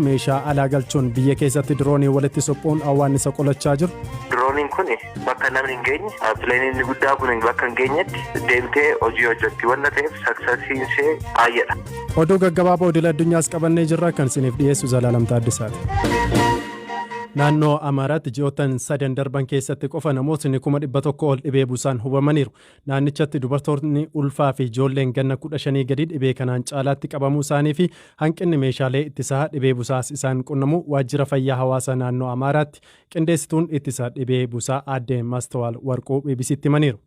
meeshaa alaa galchuun biyya keessatti diroonii walitti suphuun awwaannisa qolachaa jiru. Dirooniin kun bakka namni hin geenye pileeniin guddaa kun bakka hin geenyetti deemtee hojii hojjetti waan ta'eef saksasiin ishee baay'eedha. Oduu gaggabaaboo idil addunyaas qabannee jirra kan isiniif dhiyeessu Zalaalam Taaddisaati. Naannoo Amaaraatti ji'oottan 3 darban keessatti qofa namootni 100,000 ol dhibee busaan hubamaniiru. Naannichatti dubartoonni ulfaa fi ijoolleen ganna 15 gadi dhibee kanaan caalaatti qabamuu isaanii fi hanqinni meeshaalee ittisaa dhibee busaas isaan qunnamu waajjira fayyaa hawaasa naannoo Amaaraatti qindeessituun ittisa dhibee busaa aadde Mastawaal Warquu BBC'tti himaniiru.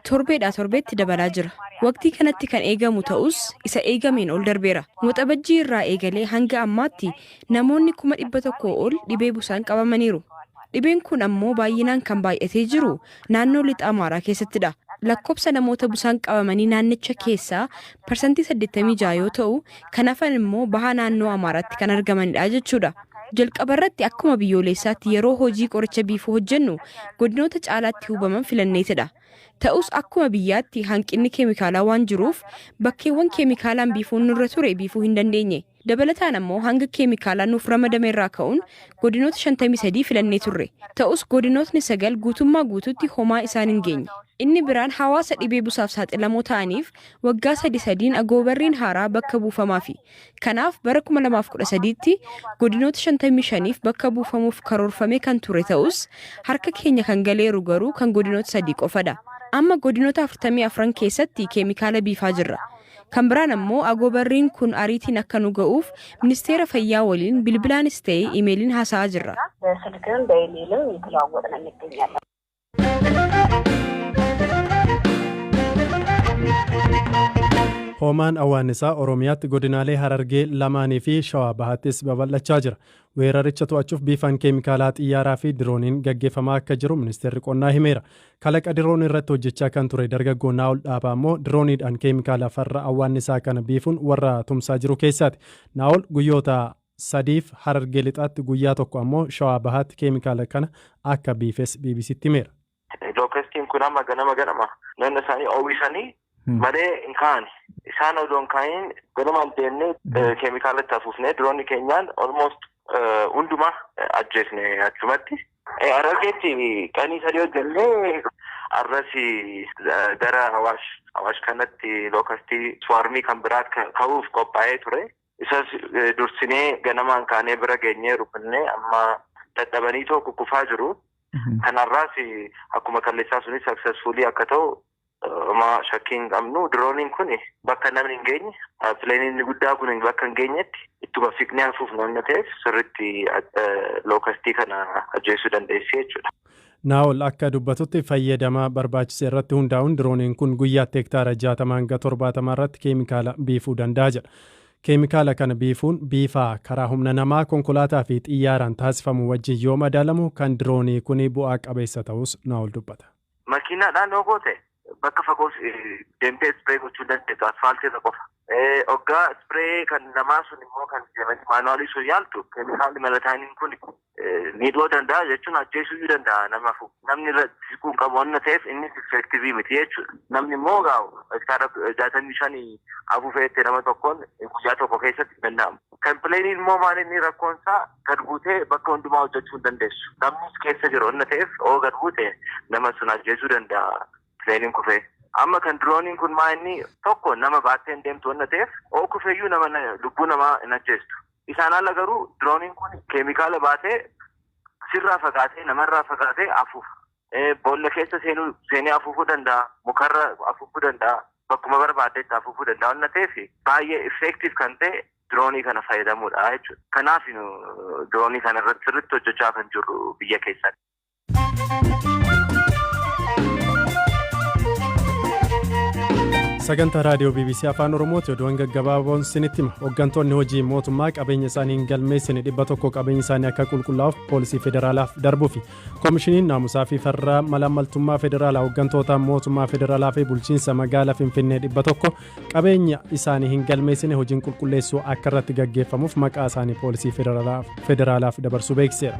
Torbeedhaa torbeetti dabalaa jira. Waqtii kanatti kan eegamu ta'us isa eegameen ol darbeera. Waxabajjii irraa eegalee hanga ammaatti namoonni 100,000 ol dhibee busaan qabamaniiru. Dhibeen kun ammoo baay'inaan kan baay'atee jiru naannoo lixa Amaaraa keessattidha. Lakkoofsa namoota busaan qabamanii naannicha keessaa parsantii 86 yoo ta'u, kan hafan immoo baha naannoo Amaaraatti kan argamanidha jechuudha. Jalqabarratti akkuma biyyoolessaatti yeroo hojii qoricha biifuu hojjennu godinoota caalaatti hubaman filanneetidha. Ta'us akkuma biyyaatti hanqinni keemikaalaa waan jiruuf bakkeewwan keemikaalaan biifuun nurra ture biifuu hin dandeenye. Dabalataan ammoo hanga keemikaalaan nuuf ramadame irraa ka'uun godinoota 53 filannee turre. Ta'us godinootni 9 guutummaa guutuutti homaa isaan hin geenye. Inni biraan hawaasa dhibee busaaf saaxilamoo ta'aniif waggaa 3 agoobarriin haaraa bakka buufamaafi. Kanaaf bara 2013tti godinoota 55f bakka buufamuuf karoorfame kan ture ta'us harka keenya kan galeeru garuu kan godinoota 3 qofadha. Amma godinoota 44 keessatti keemikaala biifaa jirra. Kan biraan ammoo agoobarriin kun ariitiin akka nu ga'uuf ministeera fayyaa waliin bilbilaanis ta'ee imeeliin haasa'aa jirra. Hoomaan awwaannisaa Oromiyaatti godinaalee Harargee lamaanii fi Shawaa Bahaattis babal'achaa jira. Weeraricha to'achuuf biifaan keemikaalaa xiyyaaraa fi dirooniin gaggeeffamaa akka jiru ministeerri qonnaa himeera. Kalaqa diroonii irratti hojjechaa kan ture dargaggoo Naa'ol Dhaabaa immoo dirooniidhaan keemikaala farra awwaannisaa kana biifuun warra tumsaa jiru keessaati. Naa'ol guyyoota 3 Harargee lixaatti guyyaa tokko ammoo Shawaa Bahaatti keemikaala kana akka biifes BBC'tti himeera. Lookestiin kun amma ganama naannoo isaanii oowwisanii malee hin kaane. Isaan odoo hin kaanin ganumaan deemnee keemikaalatti afuufnee diroonni keenyaan almost hundumaa ajjeesne achumatti. Harargeetti qanii 3 hojjennee arras gara Awaash kanatti lookastii swarmii kan biraa ka'uuf qophaa'ee ture. Isas dursinee ganamaan kaanee bira geenyee rukunnee amma dadhabanii tokko kufaa jiru. Kanarraas akkuma kalleessaa sunis successfully akka ta'u shakkiin qabnu dirooniin kun bakka namni hin geenye pileeniin guddaa kun bakka hin geenyetti ittuma fiqnee hafuuf namni ta'eef sirriitti lookastii kana ajjeesuu dandeessi jechuudha. Naa'ol akka dubbatutti fayyadama barbaachise irratti hundaa'uun dirooniin kun guyyaatti hektaara 60 hanga 70 irratti keemikaala biifuu danda'a jedha. Keemikaala kana biifuun biifaa karaa humna namaa konkolaataa fi xiyyaaraan taasifamu wajjin yoo madaalamu kan diroonii kun bu'aa qabeessa ta'us Naa'ol dubbata. Makiinaadhaan yoo ta'e bakka fagoo deemtee ispiree gochuu dandeessu asfaaltii irra qofa. Hoggaa ispiree kan namaa sun immoo kan maanuwaalii sun yaaltu keemikaalli melataaniin kun miidhuu danda'a jechuun ajjeesuu danda'a namaaf. Namni irratti siquu hin qabu waan ta'eef innis effektiivii miti jechuudha. Namni immoo hektaara 65 afuufeetti nama tokkoon guyyaa tokko keessatti danda'amu. Kan pileeniin immoo maal inni rakkoonsaa gad buutee bakka hundumaa hojjechuu hin dandeessu. Namnis keessa jiru waan ta'eef oo gad buute nama sun ajjeesuu danda'a. Pileeniin kufee. Amma kan dirooniin kun maa inni tokko nama baattee hin deemtu waan ta'eef oo kufeeyyuu lubbuu namaa hin ajjeestu. Isaan ala garuu dirooniin kun keemikaala baatee sirraa fagaatee namarraa fagaatee afuufa. Boolla keessa seenee afuufuu danda'a. Mukarra afuufuu danda'a. Bakkuma barbaadetti afuufuu danda'a waan ta'eef baay'ee effektiif kan ta'e diroonii kana fayyadamuudha jechuudha. Kanaaf diroonii kana irratti sirriitti hojjechaa kan jirru biyya keessatti. Sagantaa raadiyoo BBC Afaan Oromooti oduuwwan gaggabaaboon isinitti hima. Hooggantoonni hojii mootummaa qabeenya isaanii hin galmeessine 100 qabeenya isaanii akka qulqullaa'uuf poolisii federaalaaf darbuu fi koomishiniin naamusaa fi farra malaammaltummaa federaalaa hooggantoota mootummaa federaalaa fi bulchiinsa magaalaa Finfinnee 100 qabeenya isaanii hin galmeessine hojiin qulqulleessuu akka irratti gaggeeffamuuf maqaa isaanii poolisii federaalaaf dabarsuu beeksiseera.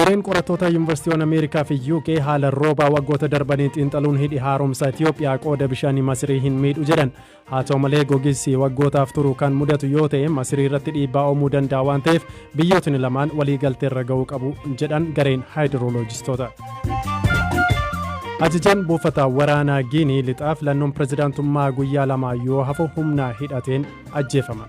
Gareen qorattoota Yuunivarsiitiiwwan Ameerikaa fi UK haala roobaa waggoota darbanii xiinxaluun hidhi haaromsa Itoophiyaa qooda bishaanii Masirii hin miidhu jedhan. Haa ta'u malee gogiinsi waggootaaf turu kan mudatu yoo ta'e Masirii irratti dhiibbaa uumuu danda'a waan ta'eef biyyootni lamaan waliigalteerra ga'uu qabu jedhan gareen haayidirooloojistoota. Ajajaan buufata waraanaa Giinii lixaa filannoon pirezidaantummaa guyyaa lama yoo hafu humna hidhateen ajjeefaman.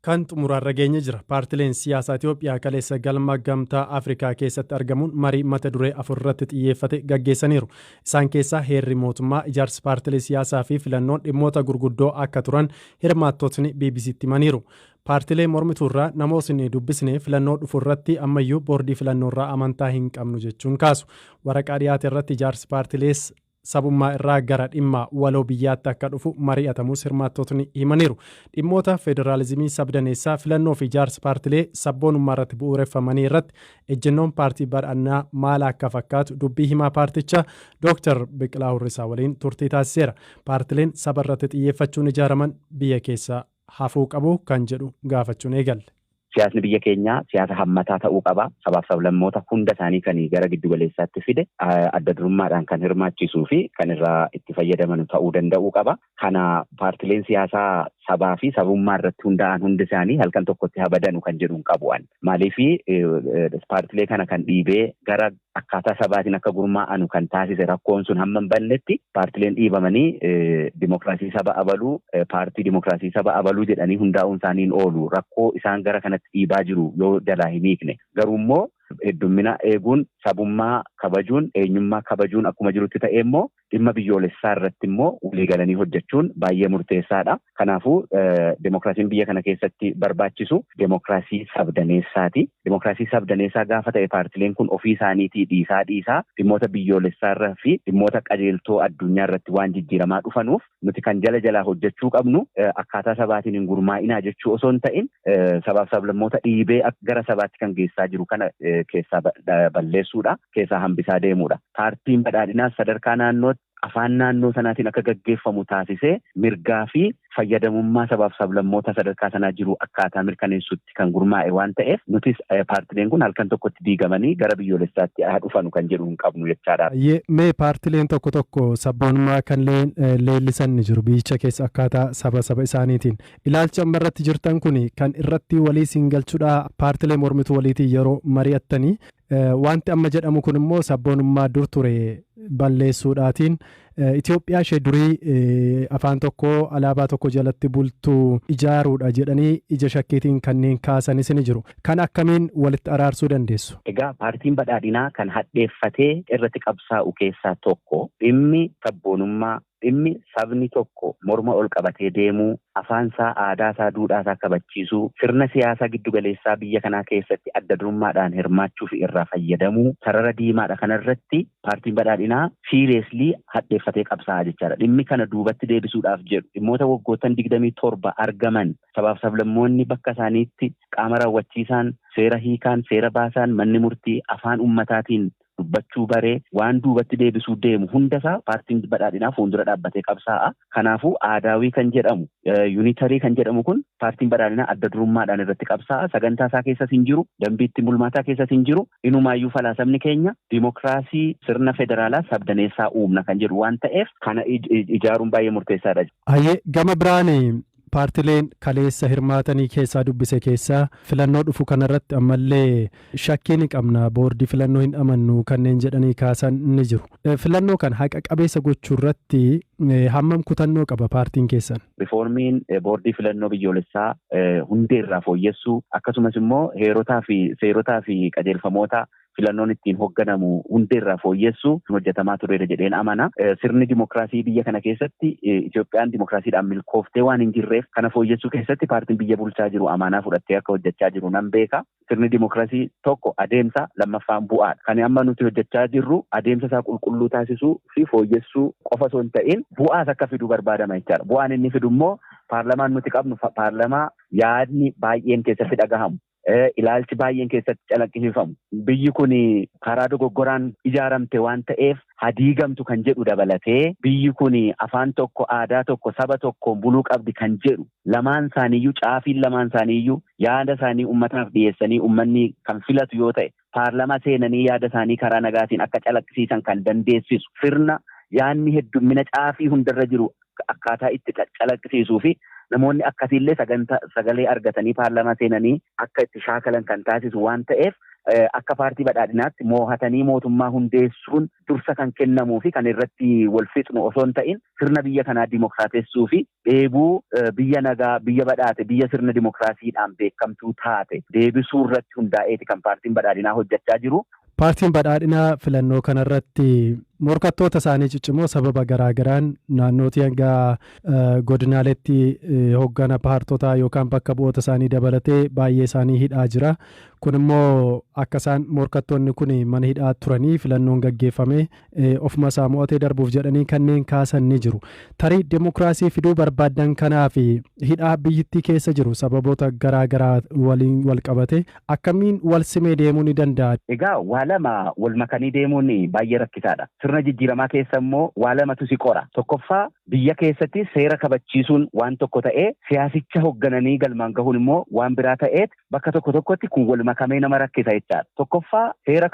Kan xumurarra geenye jira. Paartileen siyaasaa Itoophiyaa kaleessa galma gamtaa Afrikaa keessatti argamuun marii mata duree 4 irratti xiyyeeffate gaggeessaniiru. Isaan keessaa heerri mootummaa, ijaarsi paartilee siyaasaa fi filannoon dhimmoota gurguddoo akka turan hirmaattotni BBC'tti himaniiru. Paartilee mormituurraa namootni dubbisne filannoo dhufu irratti ammayyuu boordii filannoorraa amantaa hin qabnu jechuun kaasu. Waraqaa dhiyaate irratti ijaarsi paartilees sabummaa irraa gara dhimma waloo biyyaatti akka dhufu mari'atamus hirmaattotni himaniiru. Dhimmoota federaalizimii sabdaneessaa filannoo fi ijaarsa paartilee sabboonummaa irratti bu'uureffamanii irratti ejjennoon paartii badhaadhinaa maal akka fakkaatu dubbii himaa paartichaa Dr. Biqilaa Hurrisaa waliin turtii taasiseera. Paartileen saba irratti xiyyeeffachuun ijaaraman biyya keessaa hafuu qabu kan jedhu gaafachuun eegalle. Siyaasni biyya keenyaa siyaasa hammataa ta'uu qaba. Sabaaf sablammoota hunda isaanii kan gara giddu galeessaatti fide adda durummaadhaan kan hirmaachisuu fi kan irraa itti fayyadaman ta'uu danda'uu qaba. Kana paartileen siyaasaa sabaa fi sabummaa irratti hundaa'an hundi isaanii halkan tokkotti habadanu kan jedhuun qabu'an. Maaliif paartilee kana kan dhiibee gara akkaataa sabaatiin akka gurmaa'anu kan taasise rakkoon sun hamma hin bannetti paartileen dhiibamanii dimokiraasii saba abaluu paartii dimokiraasii saba abaluu jedhanii hundaa'uun isaaniin oolu rakkoo isaan gara kanatti dhiibaa jiru yoo jalaa hin hiikne. Garuu immoo heddummina eeguun sabummaa kabajuun eenyummaa kabajuun akkuma jirutti ta'e immoo dhimma biyyoolessaa irratti immoo waliigalanii hojjechuun baay'ee murteessaadha. Kanaafuu dimokiraasiin biyya kana keessatti barbaachisu dimokiraasii sabdaneessaati. Dimokiraasii sabdaneessaa gaafa ta'e paartileen kun ofii isaaniitii dhiisaa dhimmoota biyyoolessaa irraa fi dhimmoota qajeeltoo addunyaa irratti waan jijjiiramaa dhufanuuf nuti kan jalaa hojjechuu qabnu akkaataa sabaatiin hin gurmaa'inaa jechuu osoo hin ta'in sabaaf sablammoota dhiibee gara sabaatti kan geessaa jiru kana keessaa balleessuudha, keessaa hambisaa deemuudha. Paartiin badhaadhinaa sadarkaa naannootti afaan naannoo sanaatiin akka gaggeeffamu taasisee mirgaa fi fayyadamummaa sabaaf sablammoota sadarkaa sanaa jiru akkaataa mirkaneessutti kan gurmaa'e waan ta'eef nutis paartileen kun halkan tokkotti diigamanii gara biyyoolessaatti haa dhufanu kan jedhu hin qabnu jechaadha. Mee paartileen tokko sabboonummaa kan leellisan ni jiru biyyicha keessa akkaataa saba isaaniitiin. Ilaalcha amma irratti jirtan kun kan irratti walii siin galchuudha paartilee mormituu waliitiin yeroo mari'attanii wanti amma jedhamu kun immoo sabboonummaa dur ture balleessuudhaatiin Itoophiyaa ishee durii afaan tokko alaabaa tokko jalatti bultuu ijaaruudha jedhanii ija shakkiitiin kanneen kaasanis ni jiru. Kan akkamiin walitti araarsuu dandeessu? Egaa paartiin badhaadhinaa kan hadheeffatee irratti qabsaa'u keessaa tokko dhimmi sabboonummaa dhimmi sabni tokko morma ol qabatee deemuu afaansaa aadaasaa duudhaasaa kabachiisuu sirna siyaasaa giddugaleessaa biyya kanaa keessatti adda durummaadhaan hirmaachuu fi irraa fayyadamuu sarara diimaadha kanarratti paartiin badhaadhinaa siiriyeeslii hadheeffatee qabsaa'aa jechaadha. Dhimmi kana duubatti deebisuudhaaf jedhu dhimmoota waggoottan 27 argaman sabaaf sablammoonni bakka isaaniitti qaama raawwachiisaan seera hiikaan seera baasaan manni murtii afaan ummataatiin dubbachuu baree waan duubatti deebisuu deemu hundasaa paartiin badhaadhinaa fuuldura dhaabbatee qabsaa'a. Kanaafuu aadaawii kan jedhamu yuunitarii kan jedhamu kun paartiin badhaadhinaa adda durummaadhaan irratti qabsaa'a. Sagantaa isaa keessas hin jiru, dambiitti bulmaataa keessas hin jiru. Inumaayyuu falaasamni keenya dimokiraasii sirna federaalaa sabdaneessaa uumna kan jedhu waan ta'eef kana ijaaruun baay'ee murteessaadha. Hayyee gama biraan paartileen kaleessa hirmaatanii keessaa dubbise keessaa filannoo dhufu kanarratti ammallee shakkii ni qabna boordii filannoo hin amannu kanneen jedhanii kaasan ni jiru. Filannoo kan haqa qabeessa gochuu irratti hammam kutannoo qaba paartiin keessan? Rifoormiin boordii filannoo biyyoolessaa hundee irraa fooyyessuu akkasumas immoo heerotaa fi seerotaa fi qajeelfamoota filannoon ittiin hoogganamu hundeerraa fooyyessuu hojjetamaa tureera jedheen amana. Sirni dimokiraasii biyya kana keessatti Itoophiyaan dimokiraasiidhaan milkooftee waan hin jirreef kana fooyyessuu keessatti paartiin biyya bulchaa jiru amanaa fudhattee akka hojjechaa jiru nan beeka. Sirni dimokiraasii tokko adeemsa lammaffaan bu'aadha. Kan amma nuti hojjechaa jirru adeemsa isaa qulqulluu taasisuu fi fooyyessuu qofa osoo hin ta'in bu'aas akka fiduu barbaadama jechaadha. Bu'aan inni fidu immoo paarlamaan nuti qabnu paarlamaa yaadni baay'een keessatti dhagahamu. ilaalchi baay'een keessatti calaqqisiifamu. Biyyi kun karaa dogoggoraan ijaaramte waan ta'eef hadiigamtu kan jedhu dabalatee biyyi kun afaan tokko aadaa tokko saba tokkoon buluu qabdi kan jedhu lamaan isaaniiyyuu caafiin lamaan isaaniiyyuu yaada isaanii uummataaf dhiyeessanii uummanni kan filatu yoo ta'e paarlamaa seenanii yaada isaanii karaa nagaatiin akka calaqqisiisan kan dandeessisu sirna yaanni heddummina caafii hundarra jiru akkaataa itti calaqqisiisuu fi namoonni akkasiillee sagalee argatanii paarlamaa seenanii akka itti shaakalan kan taasisu waan ta'eef akka paartii badhaadhinaatti moohatanii mootummaa hundeessuun dursa kan kennamuu fi kan irratti wal fixnu osoo hin ta'in sirna biyya kanaa dimokiraatessuu fi dheebuu biyya nagaa biyya badhaate biyya sirna dimokiraasiidhaan beekamtuu taate deebisuu irratti hundaa'eeti kan paartiin badhaadhinaa hojjechaa jiru. Paartiin badhaadhinaa filannoo kanarratti morkattoota isaanii ciccimoo sababa garaagaraan naannootii hanga godinaaleetti hoggana paartotaa yookaan bakka bu'oota isaanii dabalatee baay'ee isaanii hidhaa jira. Kun immoo akka isaan morkattoonni kun mana hidhaa turanii filannoon gaggeeffame ofuma isaa mo'atee darbuuf jedhanii kanneen kaasan ni jiru. Tarii dimokiraasii fiduu barbaaddan kanaaf hidhaa biyyittii keessa jiru sababoota garaagaraa waliin wal qabate akkamiin wal simee deemuu ni danda'a? Egaa waa lama wal makanii deemuun baay'ee rakkisaadha. Sirna jijjiiramaa keessa immoo waa lamatu si qora. Tokkoffaa biyya keessatti seera kabachiisuun waan tokko ta'ee siyaasicha hooggananii galmaan gahuun immoo waan biraa ta'eet bakka tokko tokkotti kun wal makamee nama rakkisa jechaadha. Tokkoffaa seera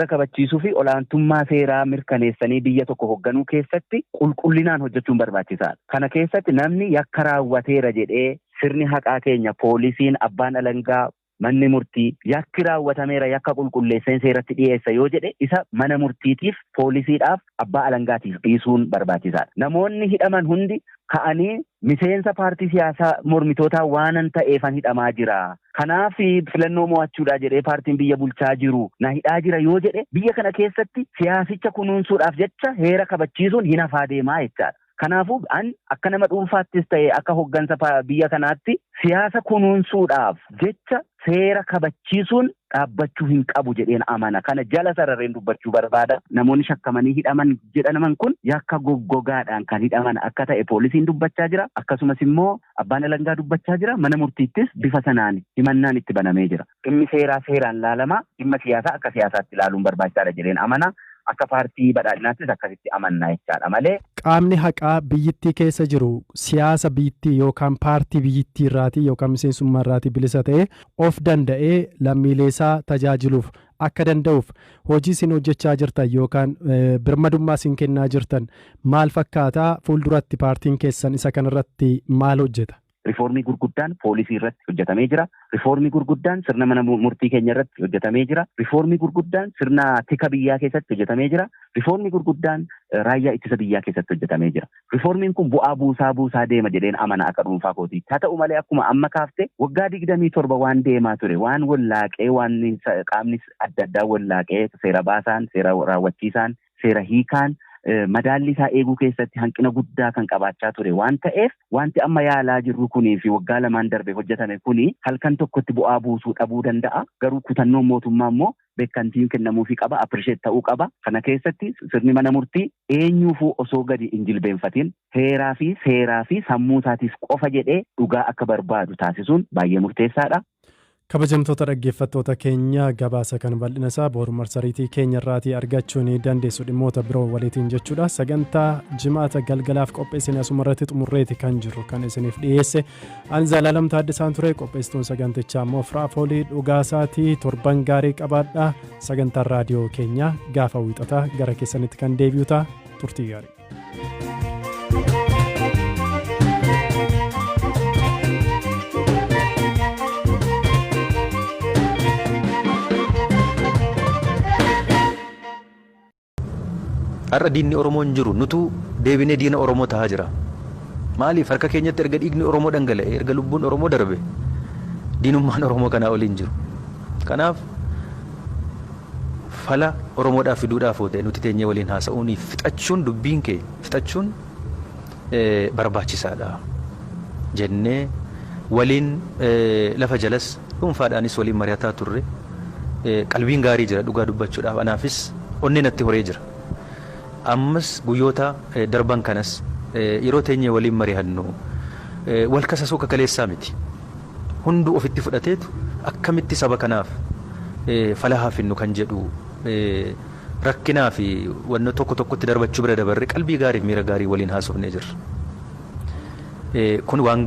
kabachiisuu fi olaantummaa seeraa mirkaneessanii biyya tokko hoogganuu keessatti qulqullinaan hojjechuun barbaachisaadha. Kana keessatti namni yakka raawwateera jedhee sirni haqaa keenya poolisiin abbaan alangaa manni murtii yakki raawwatameera yakka qulqulleesseen seeratti dhiyeessa yoo jedhe isa mana murtiitiif poolisiidhaaf abbaa alangaatiif dhiisuun barbaachisaadha. Namoonni hidhaman hundi ka'anii miseensa paartii siyaasaa mormitootaa waanan ta'eefan hidhamaa jira. Kanaaf filannoo mo'achuudhaa jedhee paartiin biyya bulchaa jiru na hidhaa jira yoo jedhe biyya kana keessatti siyaasicha kunuunsuudhaaf jecha heera kabachiisuun hin hafaa deemaa jechaadha. Kanaafuu akka nama dhuunfaattis ta'e akka hooggansa biyya kanaatti siyaasa kunuunsuudhaaf jecha seera kabachiisuun dhaabbachuu hin qabu jedheen amana. Kana jala sarareen dubbachuu barbaada. Namoonni shakkamanii hidhaman jedhaman kun yakka goggogaadhaan kan hidhaman akka ta'e poolisiin dubbachaa jira. Akkasumas immoo abbaan alangaa dubbachaa jira. Mana murtiittis bifa sanaan himannaan itti banamee jira. Dhimmi seeraan laalama. Dhimma siyaasaa akka siyaasaatti ilaaluun barbaachisaadha jedheen amana. Akka paartii badhaadhinaattis akkasitti amannaa jechaadha malee. Qaamni haqaa biyyittii keessa jiru siyaasa biyyittii yookaan paartii biyyittii irraatii yookaan miseensummaa irraatii bilisa ta'ee of danda'ee lammiilee isaa tajaajiluuf akka danda'uuf hojii isin hojjechaa jirtan yookaan birmadummaa isin kennaa jirtan maal fakkaataa fuulduratti paartiin keessan isa kanarratti maal hojjeta? Rifoormii gurguddaan poolisii irratti hojjetamee jira. Rifoormii gurguddaan sirna mana murtii keenya irratti hojjetamee jira. Rifoormii gurguddaan sirna tika biyyaa keessatti hojjetamee jira. Rifoormii gurguddaan raayyaa ittisa biyyaa keessatti hojjetamee jira. Rifoormiin kun bu'aa buusaa deema jedheen amana akka dhuunfaa kootiitti. Haa ta'u malee akkuma amma kaafte waggaa 27 waan deemaa ture waan wallaaqee waan qaamni adda addaa wallaaqee seera baasaan seera raawwachiisaan seera hiikaan madaalli isaa eeguu keessatti hanqina guddaa kan qabaachaa ture waan ta'eef wanti amma yaalaa jirru kunii fi waggaa lamaan darbe hojjetame kuni halkan tokkotti bu'aa buusuu dhabuu danda'a. Garuu kutannoon mootummaa immoo beekantiin kennamuufii qaba, appirisheet ta'uu qaba. Kana keessatti sirni mana murtii eenyuufuu osoo gadi hin jilbeenfatiin heeraa fi seeraa fi sammuu isaatiif qofa jedhee dhugaa akka barbaadu taasisuun baay'ee murteessaadha. Kabajamtoota dhaggeeffattoota keenya gabaasa kan bal'ina isaa boru marsariitii keenya irraatii argachuu ni dandeessu dhimmoota biroo waliitiin jechuudha. Sagantaa jimaata galgalaaf qopheessine asuma irratti xumurreeti kan jiru kan isiniif dhiyeesse. Ani Zalaalam Taaddisaan ture qopheessituun sagantichaa immoo Firaafoolii Dhugaasaatii torban gaarii qabaadhaa. Sagantaan raadiyoo keenya gaafa wiixataa gara keessanitti kan deebi'u ta'a. Turtii gaarii. Har'a diinni Oromoo hin jiru nutu deebinee diina Oromoo ta'aa jira. Maaliif harka keenyatti erga dhiigni Oromoo dhangala'e erga lubbuun Oromoo darbe diinummaan Oromoo kanaa oli hin jiru. Kanaaf fala Oromoodhaaf fiduudhaaf ta'e nuti teenyee waliin haasa'uun fixachuun dubbiin kee fixachuun barbaachisaadha jennee waliin lafa jalas dhuunfaadhaanis waliin mari'ataa turre qalbiin gaarii jira dhugaa dubbachuudhaaf anaafis onneen natti horee jira. Ammas guyyoota darban kanas yeroo teenyee waliin mari'annu wal kasasuu kakaleessaa miti. hunduu ofitti fudhateetu akkamitti saba kanaaf falahaa finnu kan jedhu rakkinaa fi wanna tokko tokkotti darbachuu bira dabarre qalbii gaarii miira gaarii waliin haasofnee jirra. Kun waan